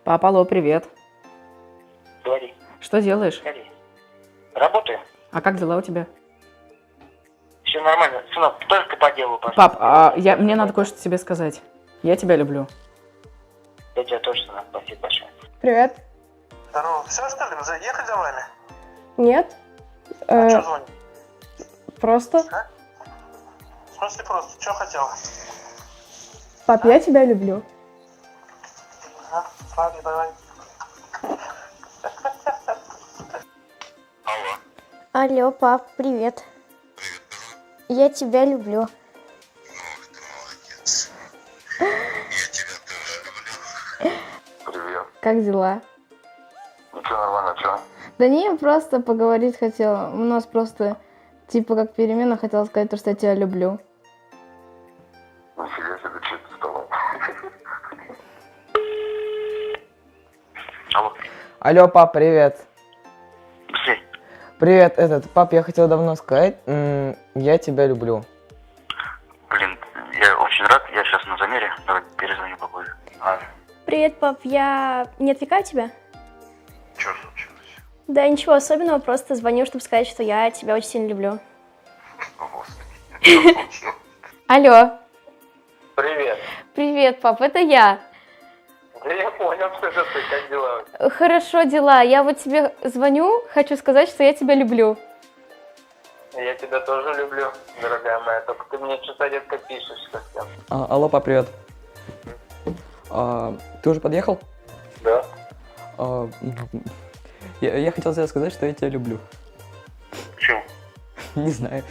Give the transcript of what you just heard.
Папа, алло, привет. Говори, Что делаешь? говори. Работаем. А как дела у тебя? Все нормально. Сынок, только по делу пошли. Пап, мне надо кое-что тебе сказать. Я тебя люблю. Я тебя тоже, сынок, спасибо большое. Привет. Здорово. Все, что ли? Заехать за вами? Нет. Что звонит? Просто. В смысле просто? Что хотела? Пап, я тебя люблю. Ладно, давай. Алло. Алло, пап, привет. Я тебя люблю. Ох ты молодец. Я тебя тоже люблю. Привет. Как дела? Ничего, нормально, что? Да не, просто поговорить хотела. У нас просто, типа, как перемена, хотела сказать то, что я тебя люблю. Нифига себе, что ты с тобой? Алло. Алло, пап, привет. Быстрей. Привет, пап, я хотел давно сказать, я тебя люблю. Блин, я очень рад. Я сейчас на замере. Давай перезвоню попозже. Привет, пап, я не отвлекаю тебя? Что случилось? Да ничего особенного, просто звоню, чтобы сказать, что я тебя очень сильно люблю. О, Господи. Что случилось? Алло. Привет. Привет, пап, это я. Да я понял, что это ты. Как дела? Хорошо дела. Я вот тебе звоню, хочу сказать, что я тебя люблю. Я тебя тоже люблю, дорогая моя. Только ты мне что-то редко пишешь совсем. Алло, пап, привет. Ты уже подъехал? Да? Я хотел тебе сказать, что я тебя люблю. Почему? Не знаю.